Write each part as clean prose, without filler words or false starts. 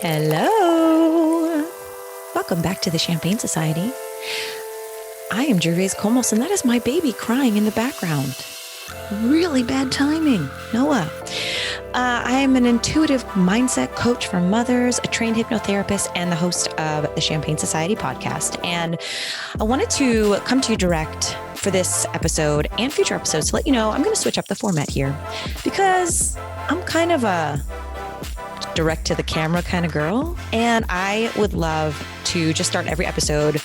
Hello. Welcome back to the Champagne Society. I am Gervase Kolmos, and that is my baby crying in the background. Really bad timing, Noah. I am an intuitive mindset coach for mothers, a trained hypnotherapist, and the host of the Champagne Society podcast. And I wanted to come to you direct for this episode and future episodes to let you know I'm going to switch up the format here because I'm kind of a direct to the camera kind of girl. And I would love to just start every episode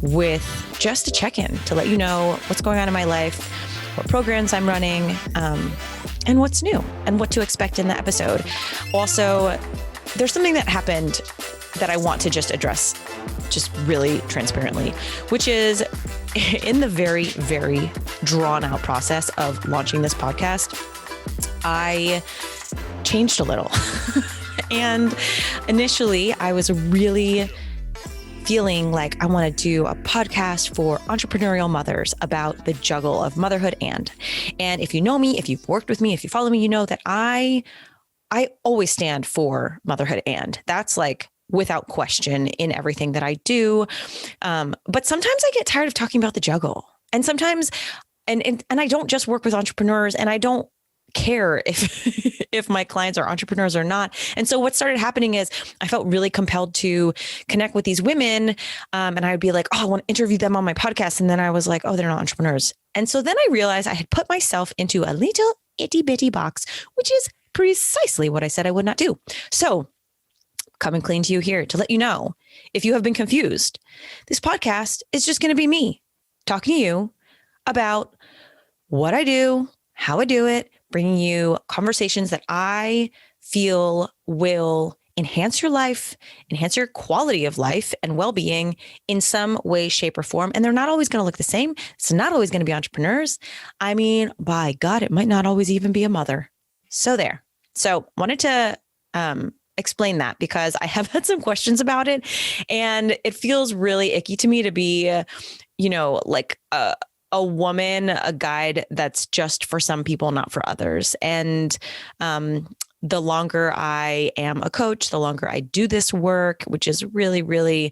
with just a check-in to let you know what's going on in my life, what programs I'm running, and what's new and what to expect in the episode. Also, there's something that happened that I want to just address just really transparently, which is in the very, very drawn out process of launching this podcast, I changed a little. And initially I was really feeling like I want to do a podcast for entrepreneurial mothers about the juggle of motherhood. And if you know me, if you've worked with me, if you follow me, you know that I always stand for motherhood. And that's like without question in everything that I do. But sometimes I get tired of talking about the juggle. And sometimes, and I don't just work with entrepreneurs, and I don't care if my clients are entrepreneurs or not. And so what started happening is I felt really compelled to connect with these women. And I would be like, oh, I want to interview them on my podcast. And then I was like, oh, they're not entrepreneurs. And so then I realized I had put myself into a little itty bitty box, which is precisely what I said I would not do. So coming clean to you here to let you know, if you have been confused, this podcast is just going to be me talking to you about what I do, how I do it, bringing you conversations that I feel will enhance your life, enhance your quality of life and well-being in some way, shape, or form. And they're not always going to look the same. It's not always going to be entrepreneurs. I mean, by God, it might not always even be a mother. So there. So wanted to explain that because I have had some questions about it, and it feels really icky to me to be, like a woman, a guide that's just for some people, not for others. And the longer I am a coach, the longer I do this work, which is really, really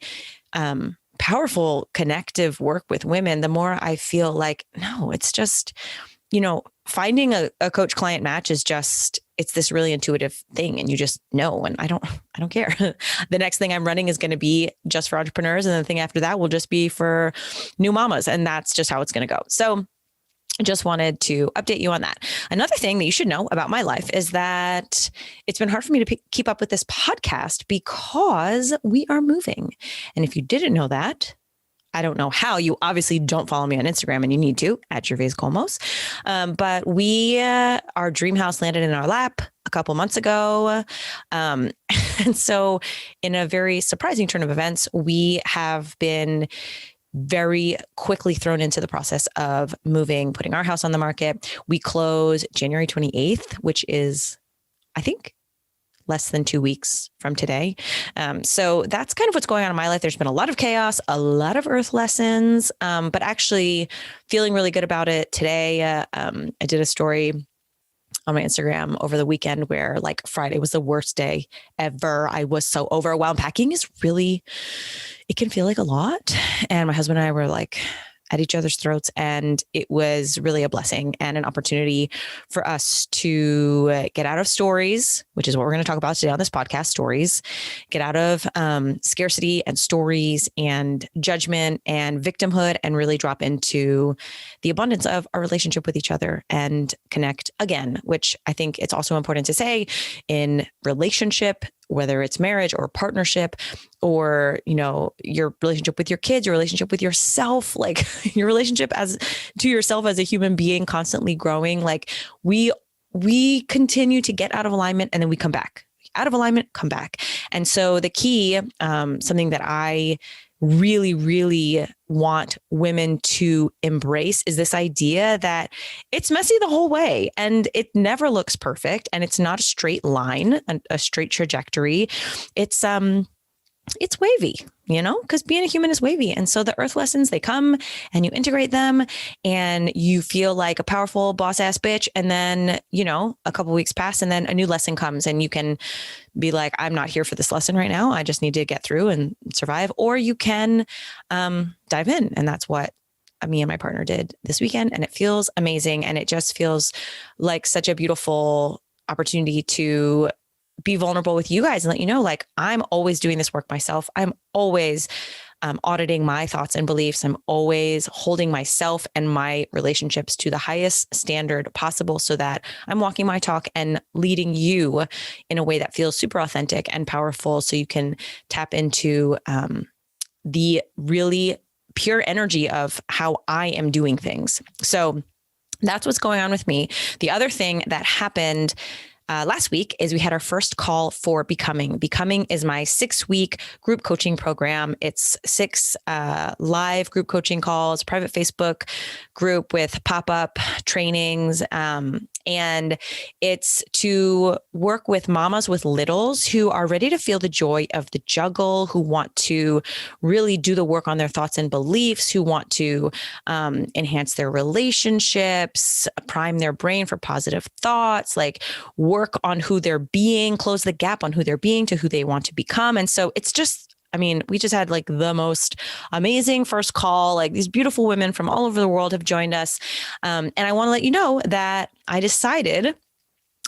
powerful, connective work with women, the more I feel like, no, it's just, finding a coach client match is just, it's this really intuitive thing. And you just know, and I don't care. The next thing I'm running is going to be just for entrepreneurs. And the thing after that will just be for new mamas. And that's just how it's going to go. So I just wanted to update you on that. Another thing that you should know about my life is that it's been hard for me to keep up with this podcast because we are moving. And if you didn't know that, I don't know how. You obviously don't follow me on Instagram, and you need to at Gervase Kolmos. But our dream house landed in our lap a couple months ago. And so in a very surprising turn of events, we have been very quickly thrown into the process of moving, putting our house on the market. We close January 28th, which is, I think, less than 2 weeks from today. So that's kind of what's going on in my life. There's been a lot of chaos, a lot of earth lessons, but actually feeling really good about it today. I did a story on my Instagram over the weekend where like Friday was the worst day ever. I was so overwhelmed. Packing is really, it can feel like a lot. And my husband and I were like at each other's throats. And it was really a blessing and an opportunity for us to get out of stories, which is what we're going to talk about today on this podcast, stories, get out of scarcity and stories and judgment and victimhood, and really drop into the abundance of our relationship with each other and connect again, which I think it's also important to say in relationship, whether it's marriage or partnership or, your relationship with your kids, your relationship with yourself, like your relationship to yourself as a human being, constantly growing. Like we continue to get out of alignment and then we come back. Out of alignment, come back. And so the key, something that I really, really want women to embrace is this idea that it's messy the whole way and it never looks perfect and it's not a straight line, a straight trajectory. It's it's wavy, because being a human is wavy. And so the earth lessons, they come and you integrate them and you feel like a powerful boss ass bitch. And then, a couple of weeks pass and then a new lesson comes and you can be like, I'm not here for this lesson right now. I just need to get through and survive. Or you can dive in. And that's what me and my partner did this weekend. And it feels amazing. And it just feels like such a beautiful opportunity to be vulnerable with you guys and let you know, like, I'm always doing this work myself. I'm always auditing my thoughts and beliefs. I'm always holding myself and my relationships to the highest standard possible so that I'm walking my talk and leading you in a way that feels super authentic and powerful. So you can tap into the really pure energy of how I am doing things. So that's what's going on with me. The other thing that happened last week is we had our first call for Becoming. Becoming is my 6-week group coaching program. It's 6 live group coaching calls, private Facebook group with pop-up trainings. And it's to work with mamas with littles who are ready to feel the joy of the juggle, who want to really do the work on their thoughts and beliefs, who want to enhance their relationships, prime their brain for positive thoughts, like work on who they're being, close the gap on who they're being to who they want to become. And so it's just, we just had like the most amazing first call. Like these beautiful women from all over the world have joined us. And I want to let you know that I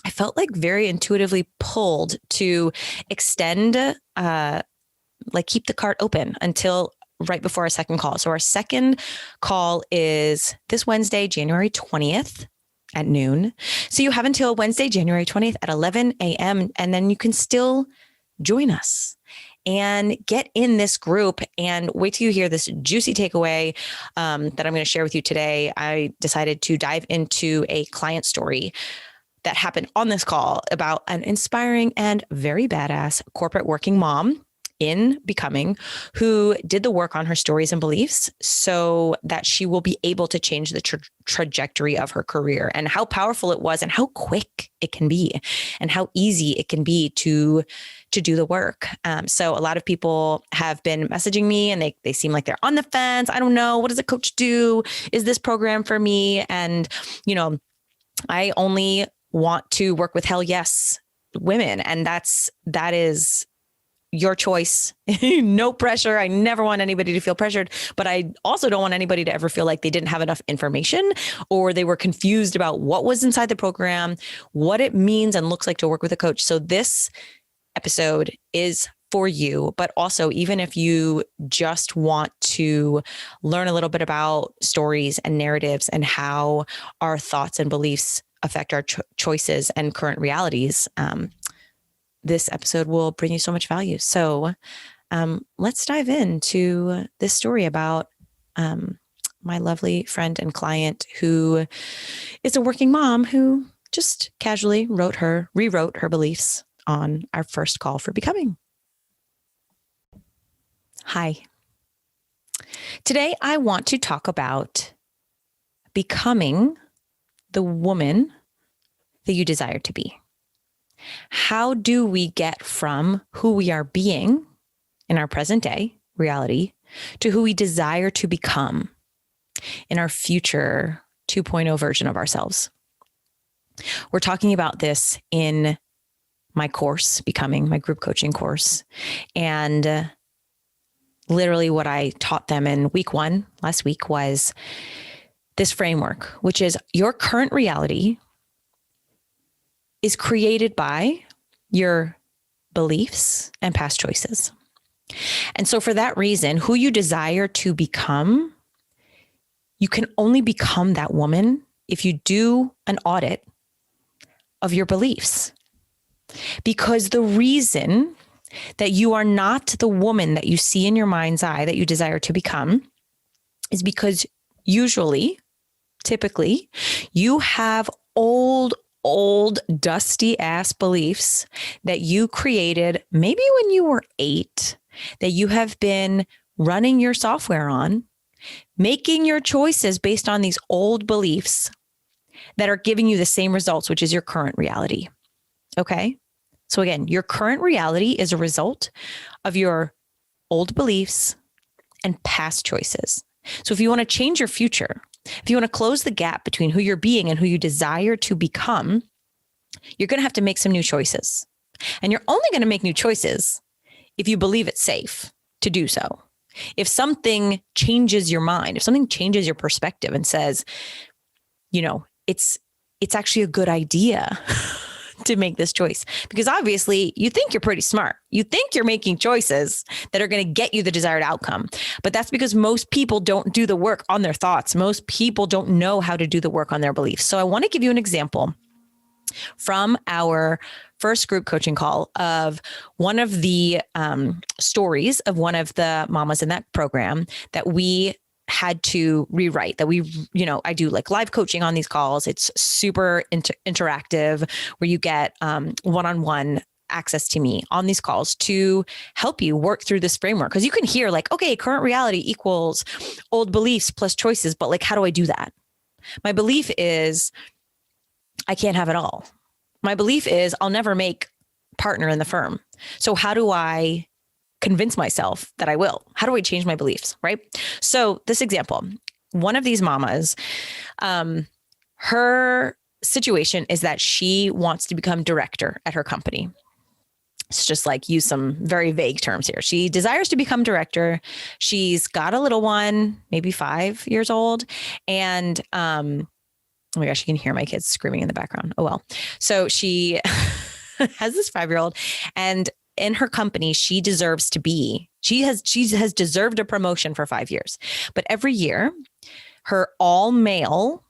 felt like very intuitively pulled to extend, keep the cart open until right before our second call. So our second call is this Wednesday, January 20th. At noon. So you have until Wednesday, January 20th at 11 a.m. And then you can still join us and get in this group and wait till you hear this juicy takeaway that I'm going to share with you today. I decided to dive into a client story that happened on this call about an inspiring and very badass corporate working mom in Becoming who did the work on her stories and beliefs so that she will be able to change the trajectory of her career, and how powerful it was and how quick it can be and how easy it can be to do the work. So a lot of people have been messaging me and they seem like they're on the fence. I don't know. What does a coach do? Is this program for me? And, I only want to work with hell yes women. And that is your choice. No pressure. I never want anybody to feel pressured, but I also don't want anybody to ever feel like they didn't have enough information or they were confused about what was inside the program, what it means and looks like to work with a coach. So this episode is for you, but also even if you just want to learn a little bit about stories and narratives and how our thoughts and beliefs affect our choices and current realities, this episode will bring you so much value. So let's dive into this story about my lovely friend and client who is a working mom who just casually rewrote her beliefs on our first call for Becoming. Hi. Today, I want to talk about becoming the woman that you desire to be. How do we get from who we are being in our present day reality to who we desire to become in our future 2.0 version of ourselves? We're talking about this in my course, Becoming, my group coaching course. And literally what I taught them in week 1 last week was this framework, which is your current reality is created by your beliefs and past choices. And so for that reason, who you desire to become, you can only become that woman if you do an audit of your beliefs. Because the reason that you are not the woman that you see in your mind's eye that you desire to become is because typically, you have old dusty ass beliefs that you created maybe when you were 8, that you have been running your software on, making your choices based on these old beliefs that are giving you the same results, which is your current reality. Okay. So again, your current reality is a result of your old beliefs, and past choices. So if you want to change your future, if you want to close the gap between who you're being and who you desire to become, you're going to have to make some new choices. And you're only going to make new choices if you believe it's safe to do so. If something changes your mind, if something changes your perspective and says, it's actually a good idea to make this choice, because obviously you think you're pretty smart. You think you're making choices that are going to get you the desired outcome. But that's because most people don't do the work on their thoughts. Most people don't know how to do the work on their beliefs. So I want to give you an example from our first group coaching call of one of the stories of one of the mamas in that program that we had to rewrite, that I do like live coaching on these calls. It's super interactive, where you get one-on-one access to me on these calls to help you work through this framework. Because you can hear like, okay, current reality equals old beliefs plus choices, but like, how do I do that? My belief is I can't have it all. My belief is I'll never make partner in the firm. So how do I convince myself that I will? How do I change my beliefs? Right. So this example, one of these mamas, her situation is that she wants to become director at her company. It's just like use some very vague terms here. She desires to become director. She's got a little one, maybe 5 years old. And, oh my gosh, you can hear my kids screaming in the background. Oh, well. So she has this 5-year-old, and in her company, she has deserved a promotion for 5 years. But every year, her all male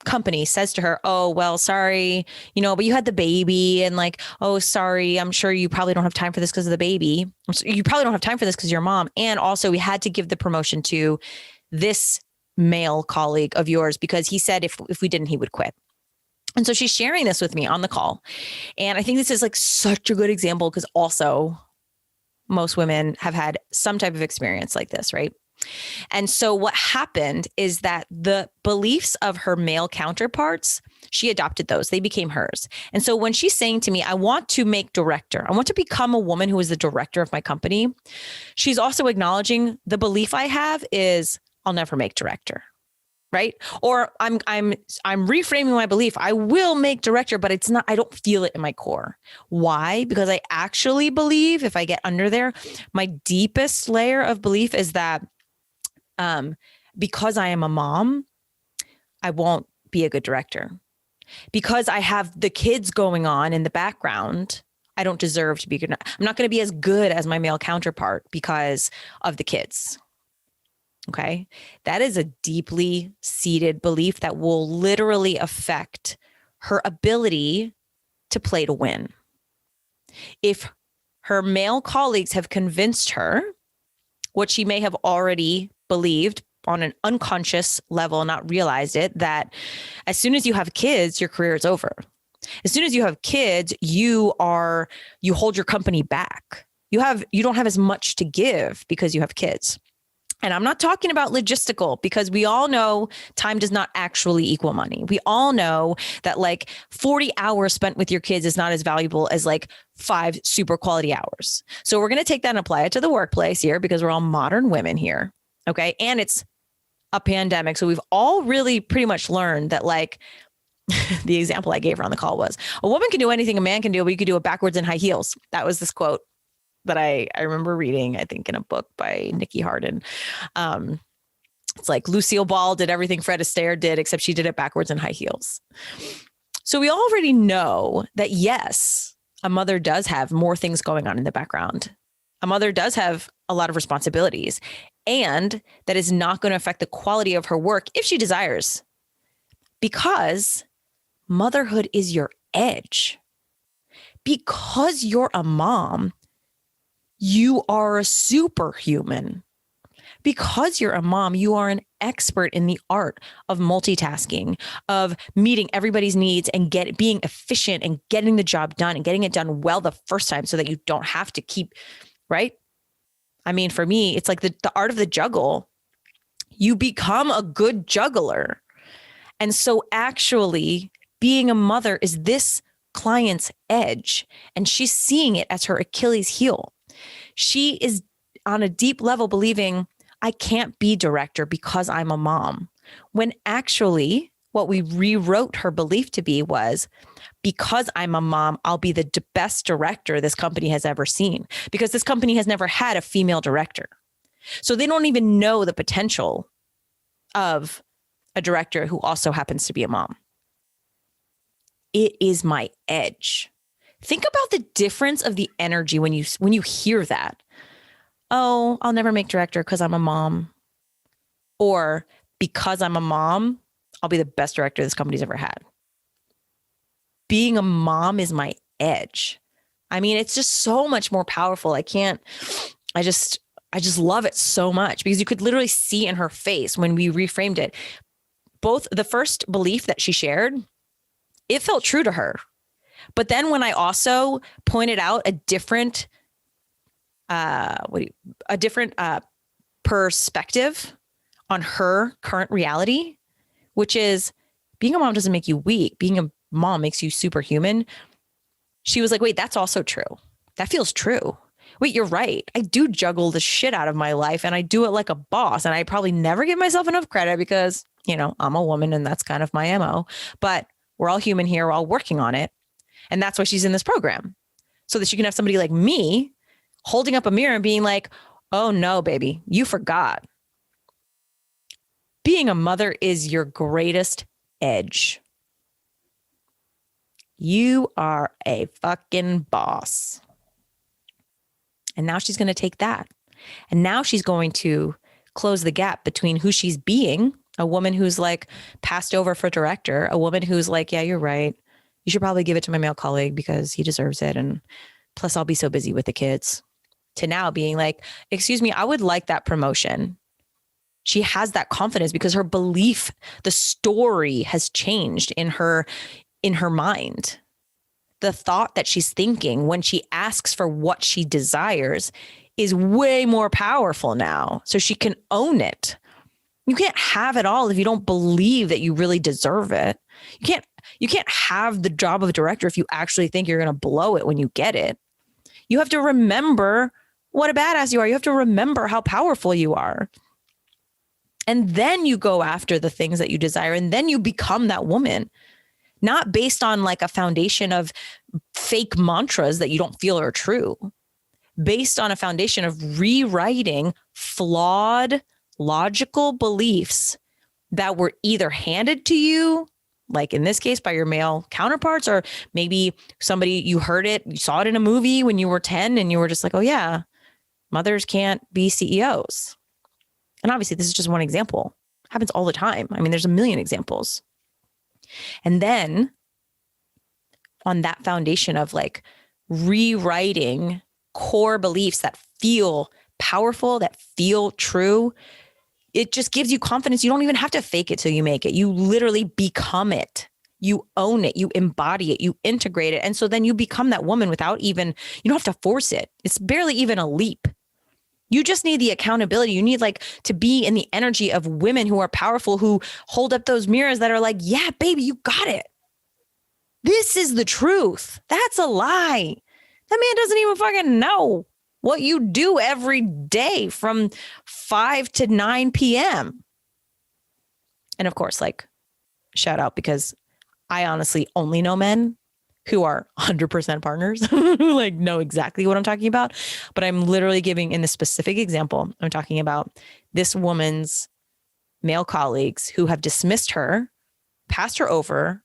company says to her, oh, well, sorry, but you had the baby, and like, oh, sorry, I'm sure you probably don't have time for this because of the baby. You probably don't have time for this because you're a mom. And also we had to give the promotion to this male colleague of yours because he said if we didn't, he would quit. And so she's sharing this with me on the call. And I think this is like such a good example because also most women have had some type of experience like this, right? And so what happened is that the beliefs of her male counterparts, she adopted those. They became hers. And so when she's saying to me, I want to make director, I want to become a woman who is the director of my company, she's also acknowledging the belief I have is I'll never make director. Right. Or I'm reframing my belief. I will make director, but it's not, I don't feel it in my core. Why? Because I actually believe, if I get under there, my deepest layer of belief is that because I am a mom, I won't be a good director. Because I have the kids going on in the background, I don't deserve to be good. I'm not going to be as good as my male counterpart because of the kids. Okay. That is a deeply seated belief that will literally affect her ability to play to win. If her male colleagues have convinced her what she may have already believed on an unconscious level, not realized it, that as soon as you have kids, your career is over. As soon as you have kids, you hold your company back. You don't have as much to give because you have kids. And I'm not talking about logistical, because we all know time does not actually equal money. We all know that like 40 hours spent with your kids is not as valuable as like 5 super quality hours. So we're going to take that and apply it to the workplace here because we're all modern women here. Okay. And it's a pandemic. So we've all really pretty much learned that like the example I gave her on the call was a woman can do anything a man can do, but you could do it backwards in high heels. That was this quote that I remember reading, I think in a book by Nikki Harden. It's like Lucille Ball did everything Fred Astaire did, except she did it backwards in high heels. So we already know that, yes, a mother does have more things going on in the background. A mother does have a lot of responsibilities, and that is not going to affect the quality of her work if she desires, because motherhood is your edge. Because you're a mom, you are a superhuman. Because you're a mom, you are an expert in the art of multitasking, of meeting everybody's needs and being efficient and getting the job done and getting it done well the first time so that you don't have to keep, right? I mean, for me, it's like the art of the juggle. You become a good juggler. And so actually being a mother is this client's edge, and she's seeing it as her Achilles heel. She is on a deep level believing I can't be director because I'm a mom, when actually what we rewrote her belief to be was, because I'm a mom, I'll be the best director this company has ever seen, because this company has never had a female director. So they don't even know the potential of a director who also happens to be a mom. It is my edge. Think about the difference of the energy when you hear that. Oh, I'll never make director because I'm a mom. Or because I'm a mom, I'll be the best director this company's ever had. Being a mom is my edge. I mean, it's just so much more powerful. I just love it so much because you could literally see in her face when we reframed it. Both the first belief that she shared, it felt true to her. But then when I also pointed out a different perspective on her current reality, which is being a mom doesn't make you weak. Being a mom makes you superhuman. She was like, wait, that's also true. That feels true. Wait, you're right. I do juggle the shit out of my life and I do it like a boss. And I probably never give myself enough credit because, I'm a woman and that's kind of my MO. But we're all human here. We're all working on it. And that's why she's in this program. So that she can have somebody like me holding up a mirror and being like, oh no, baby, you forgot. Being a mother is your greatest edge. You are a fucking boss. And now she's going to take that. And now she's going to close the gap between who she's being, a woman who's like passed over for director, a woman who's like, yeah, you're right. You should probably give it to my male colleague because he deserves it. And plus I'll be so busy with the kids, to now being like, excuse me, I would like that promotion. She has that confidence because her belief, the story has changed in her mind. The thought that she's thinking when she asks for what she desires is way more powerful now. So she can own it. You can't have it all if you don't believe that you really deserve it. You can't have the job of director if you actually think you're going to blow it when you get it. You have to remember what a badass you are. You have to remember how powerful you are. And then you go after the things that you desire. And then you become that woman, not based on like a foundation of fake mantras that you don't feel are true, based on a foundation of rewriting flawed, logical beliefs that were either handed to you, like in this case by your male counterparts, or maybe somebody, you heard it, you saw it in a movie when you were 10 and you were just like, oh yeah, mothers can't be CEOs. And obviously this is just one example. It happens all the time. I mean, there's a million examples. And then on that foundation of like rewriting core beliefs that feel powerful, that feel true, it just gives you confidence. You don't even have to fake it till you make it. You literally become it. You own it. You embody it. You integrate it. And so then you become that woman without even, you don't have to force it. It's barely even a leap. You just need the accountability. You need like to be in the energy of women who are powerful, who hold up those mirrors that are like, yeah, baby, you got it. This is the truth. That's a lie. That man doesn't even fucking know what you do every day from 5 to 9 p.m. And of course, like, shout out, because I honestly only know men who are 100% partners, who like know exactly what I'm talking about. But I'm literally giving, in this specific example, I'm talking about this woman's male colleagues who have dismissed her, passed her over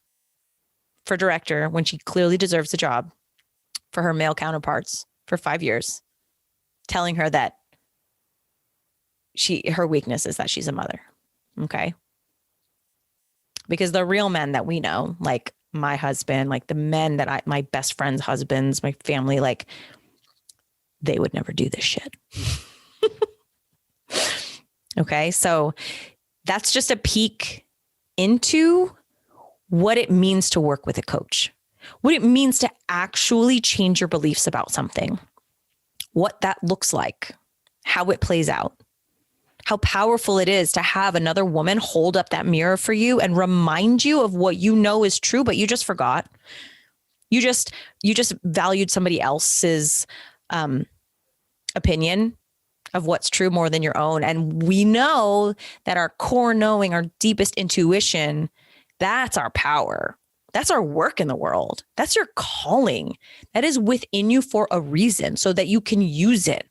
for director when she clearly deserves the job, for her male counterparts for 5 years, telling her that her weakness is that she's a mother. Okay. Because the real men that we know, like my husband, like the men that my best friends' husbands, my family, like they would never do this shit. Okay. So that's just a peek into what it means to work with a coach, what it means to actually change your beliefs about something, what that looks like, how it plays out, how powerful it is to have another woman hold up that mirror for you and remind you of what you know is true, but you just forgot. You just valued somebody else's opinion of what's true more than your own. And we know that our core knowing, our deepest intuition, that's our power. That's our work in the world. That's your calling. That is within you for a reason so that you can use it.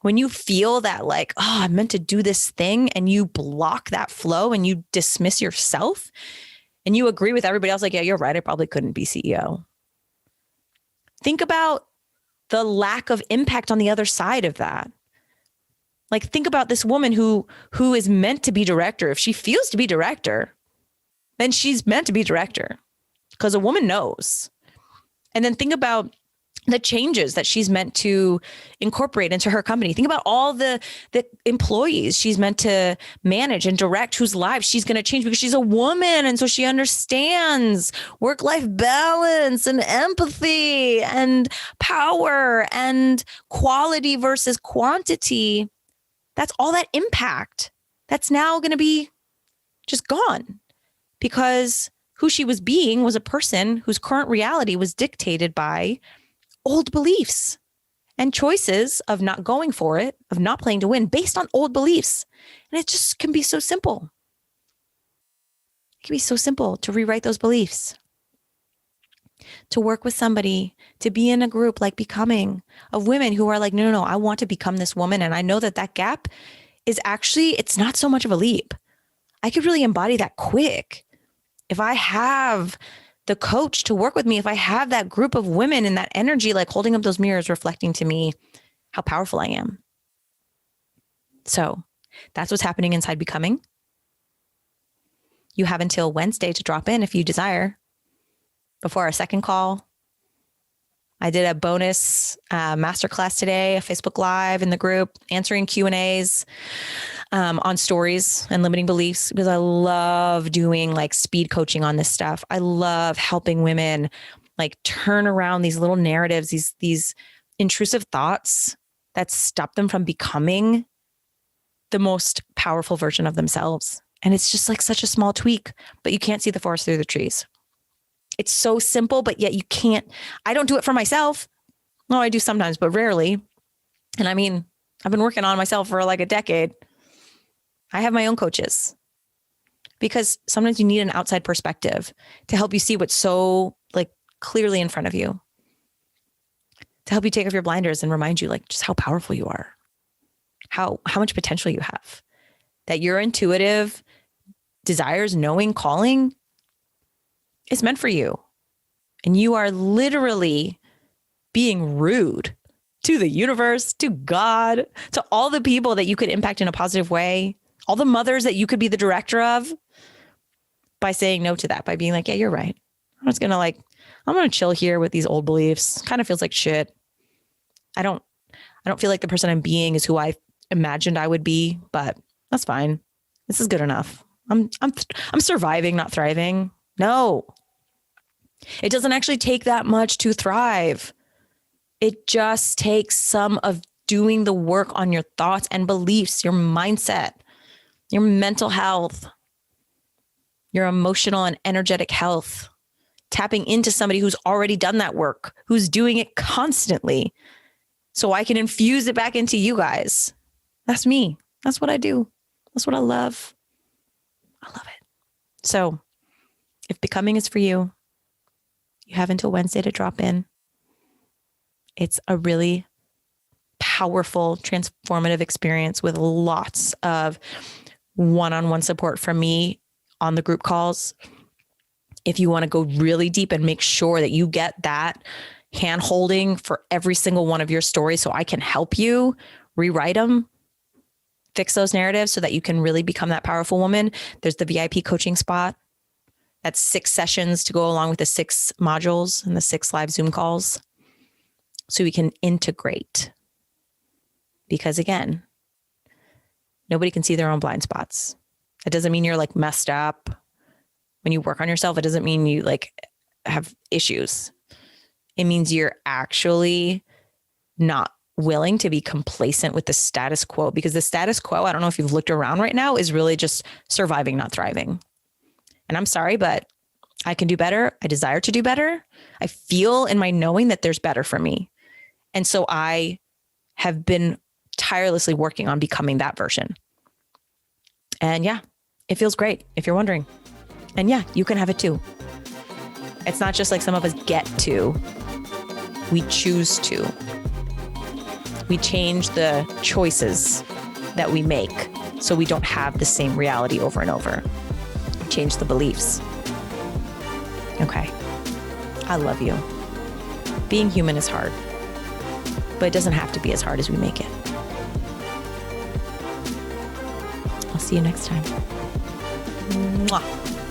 When you feel that like, oh, I'm meant to do this thing, and you block that flow and you dismiss yourself and you agree with everybody else, like, yeah, you're right, I probably couldn't be CEO. Think about the lack of impact on the other side of that. Like, think about this woman who is meant to be director. If she feels to be director, then she's meant to be director because a woman knows. And then think about the changes that she's meant to incorporate into her company. Think about all the employees she's meant to manage and direct, whose lives she's going to change because she's a woman. And so she understands work-life balance and empathy and power and quality versus quantity. That's all that impact that's now going to be just gone because who she was being was a person whose current reality was dictated by old beliefs and choices of not going for it, of not playing to win based on old beliefs. And it just can be so simple. It can be so simple to rewrite those beliefs, to work with somebody, to be in a group like Becoming of women who are like, no, I want to become this woman. And I know that gap is actually, it's not so much of a leap. I could really embody that quick. If I have the coach to work with me, if I have that group of women and that energy, like holding up those mirrors, reflecting to me how powerful I am. So that's what's happening inside Becoming. You have until Wednesday to drop in if you desire. Before our second call, I did a bonus masterclass today, a Facebook Live in the group, answering Q&As on stories and limiting beliefs, because I love doing like speed coaching on this stuff. I love helping women like turn around these little narratives, these intrusive thoughts that stop them from becoming the most powerful version of themselves. And it's just like such a small tweak, but you can't see the forest through the trees. It's so simple, but yet you can't. I don't do it for myself. No, I do sometimes, but rarely. And I mean, I've been working on myself for like a decade. I have my own coaches because sometimes you need an outside perspective to help you see what's so like clearly in front of you, to help you take off your blinders and remind you like just how powerful you are, how much potential you have, that your intuitive desires, knowing, calling is meant for you. And you are literally being rude to the universe, to God, to all the people that you could impact in a positive way, all the mothers that you could be the director of, by saying no to that, by being like, yeah, you're right. I'm going to chill here with these old beliefs. Kind of feels like shit. I don't feel like the person I'm being is who I imagined I would be, but that's fine. This is good enough. I'm surviving, not thriving. No, it doesn't actually take that much to thrive. It just takes some of doing the work on your thoughts and beliefs, your mindset, your mental health, your emotional and energetic health, tapping into somebody who's already done that work, who's doing it constantly, so I can infuse it back into you guys. That's me. That's what I do. That's what I love. I love it. So if Becoming is for you, you have until Wednesday to drop in. It's a really powerful, transformative experience with lots of one-on-one support from me on the group calls. If you want to go really deep and make sure that you get that hand holding for every single one of your stories, so I can help you rewrite them, fix those narratives so that you can really become that powerful woman, there's the VIP coaching spot. That's 6 sessions to go along with the 6 modules and the 6 live Zoom calls, so we can integrate. Because again, nobody can see their own blind spots. It doesn't mean you're like messed up. When you work on yourself, it doesn't mean you like have issues. It means you're actually not willing to be complacent with the status quo, because the status quo, I don't know if you've looked around right now, is really just surviving, not thriving. And I'm sorry, but I can do better. I desire to do better. I feel in my knowing that there's better for me. And so I have been tirelessly working on becoming that version. And yeah, it feels great if you're wondering. And yeah, you can have it too. It's not just like some of us get to, we choose to. We change the choices that we make so we don't have the same reality over and over. Change the beliefs. Okay. I love you. Being human is hard, but it doesn't have to be as hard as we make it. I'll see you next time. Mwah.